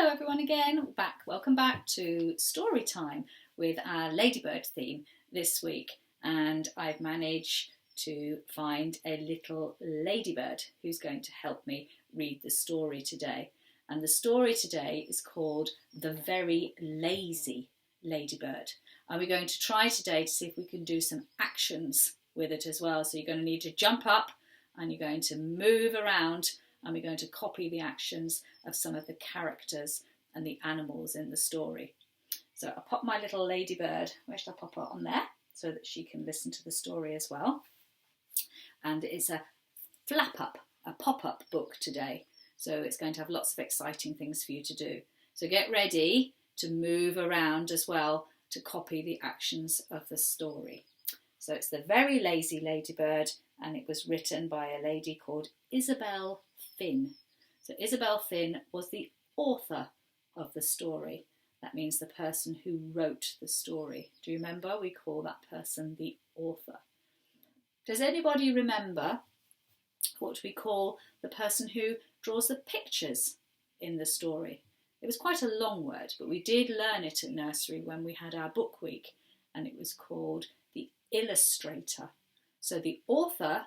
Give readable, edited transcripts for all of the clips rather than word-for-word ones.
Hello everyone again, welcome back to Storytime with our Ladybird theme this week, and I've managed to find a little ladybird who's going to help me read the story today. And the story today is called The Very Lazy Ladybird, and we're going to try today to see if we can do some actions with it as well. So you're going to need to jump up and you're going to move around, and we're going to copy the actions of some of the characters and the animals in the story. So I'll pop my little ladybird, where should I pop her on there, so that she can listen to the story as well. And it's a a pop-up book today. So it's going to have lots of exciting things for you to do. So get ready to move around as well to copy the actions of the story. So it's The Very Lazy Ladybird, and it was written by a lady called Isabel Finn. So Isabel Finn was the author of the story. That means the person who wrote the story. Do you remember? We call that person the author. Does anybody remember what we call the person who draws the pictures in the story? It was quite a long word, but we did learn it at nursery when we had our book week, and it was called the illustrator. So the author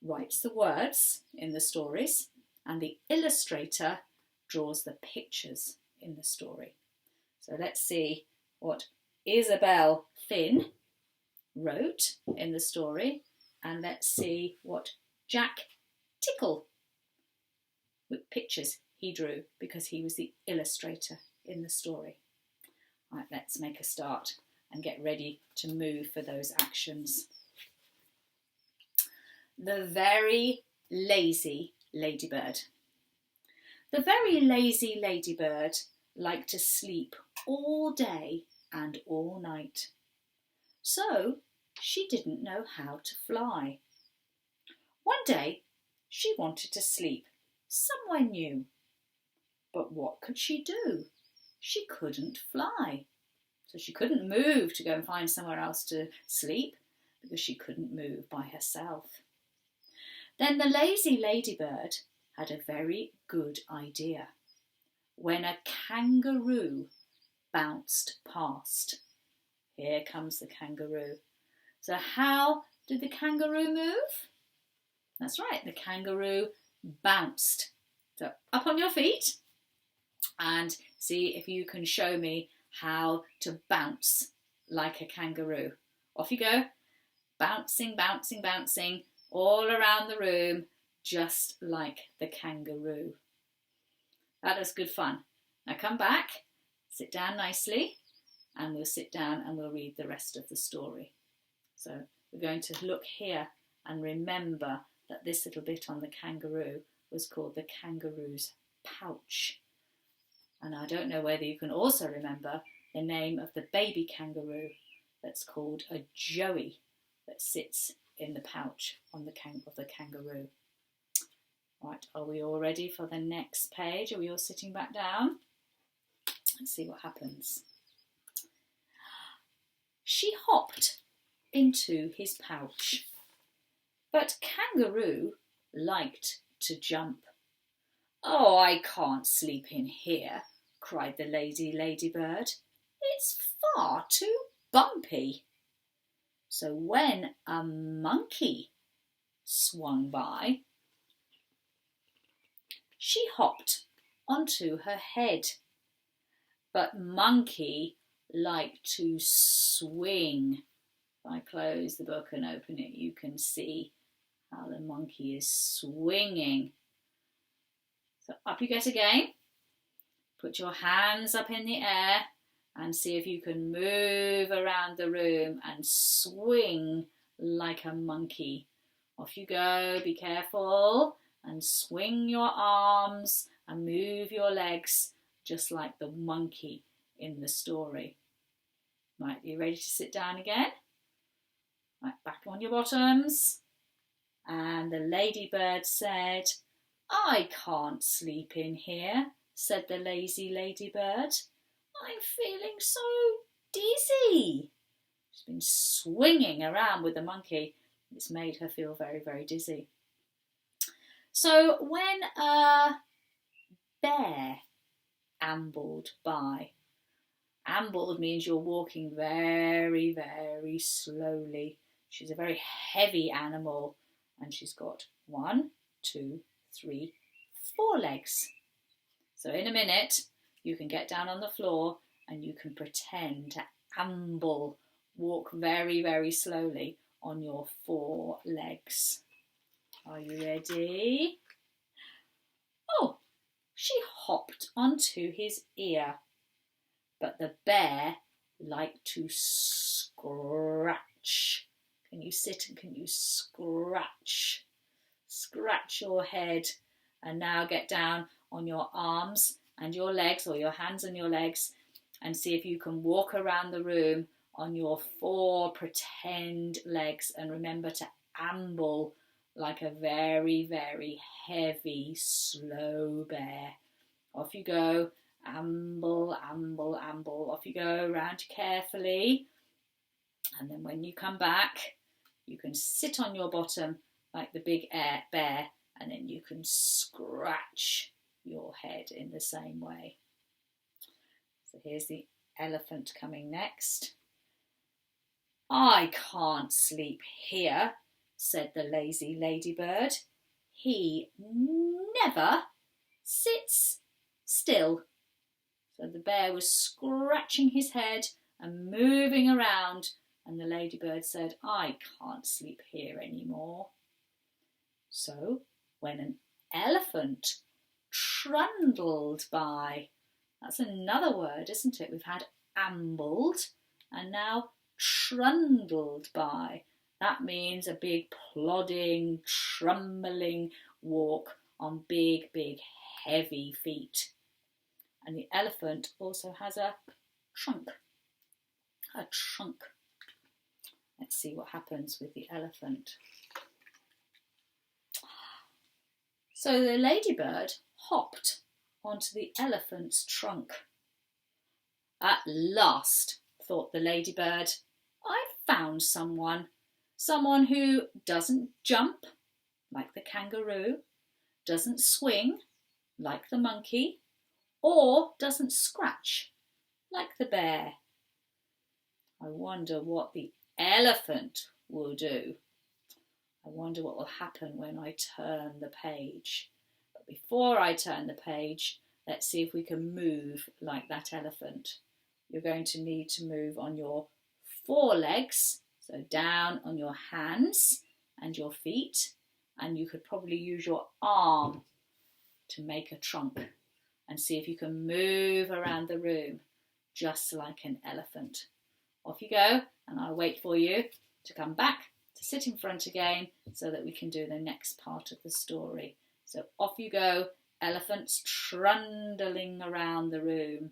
writes the words in the stories, and the illustrator draws the pictures in the story. So let's see what Isabel Finn wrote in the story, and let's see what Jack Tickle, with pictures he drew, because he was the illustrator in the story. Right, let's make a start and get ready to move for those actions. The Very Lazy Ladybird. The very lazy ladybird liked to sleep all day and all night. So she didn't know how to fly. One day she wanted to sleep somewhere new. But what could she do? She couldn't fly. So she couldn't move to go and find somewhere else to sleep, because she couldn't move by herself. Then the lazy ladybird had a very good idea when a kangaroo bounced past. Here comes the kangaroo. So how did the kangaroo move? That's right, the kangaroo bounced. So up on your feet and see if you can show me how to bounce like a kangaroo. Off you go, bouncing, bouncing, bouncing all around the room, just like the kangaroo. That was good fun. Now come back, sit down nicely, and we'll sit down and we'll read the rest of the story. So we're going to look here and remember that this little bit on the kangaroo was called the kangaroo's pouch. And I don't know whether you can also remember the name of the baby kangaroo that's called a joey, that sits in the pouch on the of the kangaroo. Right, are we all ready for the next page? Are we all sitting back down? Let's see what happens. She hopped into his pouch, but kangaroo liked to jump. Oh, I can't sleep in here, cried the lazy ladybird. It's far too bumpy. So when a monkey swung by, she hopped onto her head. But monkey liked to swing. If I close the book and open it, you can see how the monkey is swinging. So up you get again. Put your hands up in the air and see if you can move around the room and swing like a monkey. Off you go, be careful, and swing your arms and move your legs just like the monkey in the story. Right, you ready to sit down again? Right, back on your bottoms. And the ladybird said, I can't sleep in here, said the lazy ladybird. I'm feeling so dizzy. She's been swinging around with the monkey. It's made her feel very, very dizzy. So when a bear ambled by. Ambled means you're walking very, very slowly. She's a very heavy animal and she's got 1, 2, 3, 4 legs. So in a minute you can get down on the floor and you can pretend to amble, walk very, very slowly on your 4 legs. Are you ready? Oh, she hopped onto his ear. But the bear liked to scratch. Can you sit and can you scratch? Scratch your head and now get down on your arms and your legs, or your hands and your legs, and see if you can walk around the room on your 4 pretend legs, and remember to amble like a very, very heavy, slow bear. Off you go. Amble, amble, amble. Off you go, round carefully. And then when you come back, you can sit on your bottom like the big bear, and then you can scratch your head in the same way. So here's the elephant coming next. I can't sleep here, said the lazy ladybird. He never sits still. So the bear was scratching his head and moving around, and the ladybird said, I can't sleep here anymore. So when an elephant trundled by, that's another word, isn't it? We've had ambled and now trundled by. That means a big plodding, trundling walk on big, big, heavy feet. And the elephant also has a trunk. A trunk. Let's see what happens with the elephant. So the ladybird hopped onto the elephant's trunk. At last, thought the ladybird, I've found someone. Someone who doesn't jump, like the kangaroo, doesn't swing, like the monkey, or doesn't scratch, like the bear. I wonder what the elephant will do. I wonder what will happen when I turn the page. But before I turn the page, let's see if we can move like that elephant. You're going to need to move on your 4 legs, so down on your hands and your feet, and you could probably use your arm to make a trunk, and see if you can move around the room just like an elephant. Off you go, and I'll wait for you to come back to sit in front again so that we can do the next part of the story. So off you go, elephants trundling around the room.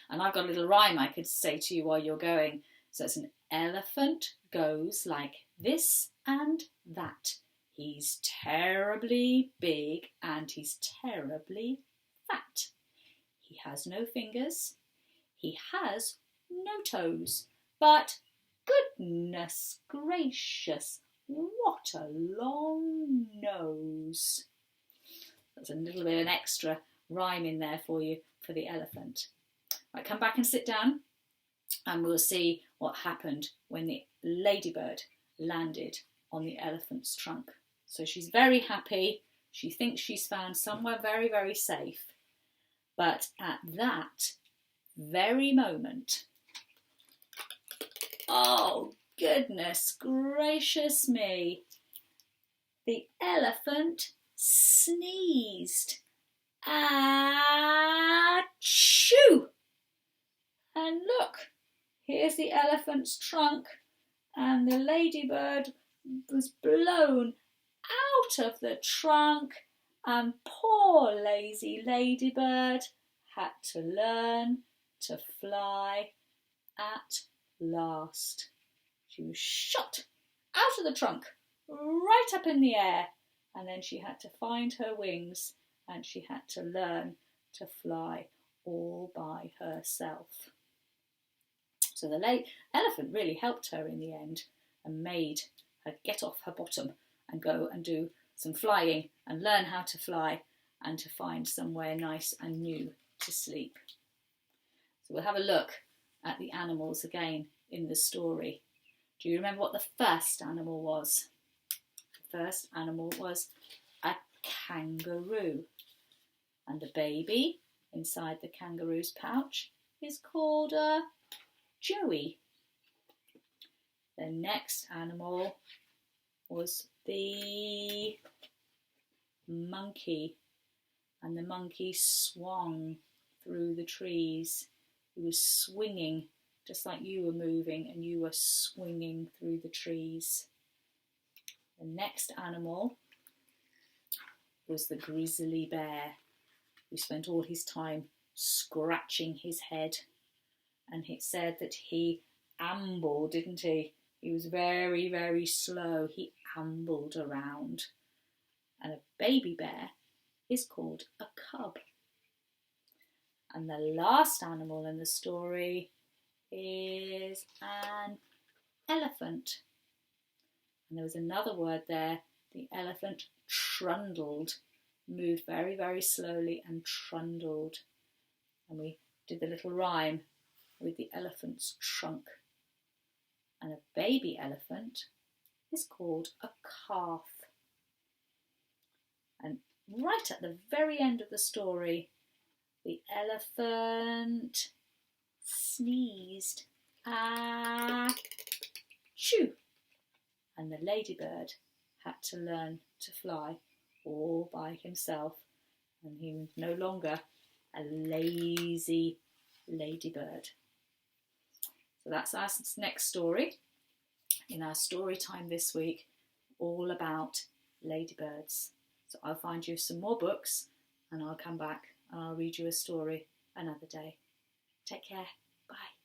And I've got a little rhyme I could say to you while you're going. So it's an elephant goes like this and that. He's terribly big and he's terribly fat. He has no fingers. He has no toes. But goodness gracious, what a long nose. There's a little bit of an extra rhyme in there for you for the elephant. Right, come back and sit down and we'll see what happened when the ladybird landed on the elephant's trunk. So she's very happy. She thinks she's found somewhere very, very safe. But at that very moment, oh goodness gracious me, the elephant sneezed. Achoo! And look, here's the elephant's trunk, and the ladybird was blown out of the trunk, and poor lazy ladybird had to learn to fly at last. She was shot out of the trunk, right up in the air, and then she had to find her wings and she had to learn to fly all by herself. So the elephant really helped her in the end and made her get off her bottom and go and do some flying and learn how to fly and to find somewhere nice and new to sleep. So we'll have a look at the animals again in the story. Do you remember what the first animal was? The first animal was a kangaroo. And the baby inside the kangaroo's pouch is called a Joey. The next animal was the monkey, and the monkey swung through the trees. He was swinging just like you were moving, and you were swinging through the trees. The next animal was the grizzly bear, who spent all his time scratching his head. And it said that he ambled, didn't he? He was very, very slow. He ambled around. And a baby bear is called a cub. And the last animal in the story is an elephant. And there was another word there. The elephant trundled, moved very, very slowly and trundled. And we did the little rhyme with the elephant's trunk. And a baby elephant is called a calf. And right at the very end of the story, the elephant sneezed. Achoo! And the ladybird had to learn to fly all by himself. And he was no longer a lazy ladybird. So that's our next story in our story time this week, all about ladybirds. So I'll find you some more books and I'll come back and I'll read you a story another day. Take care. Bye.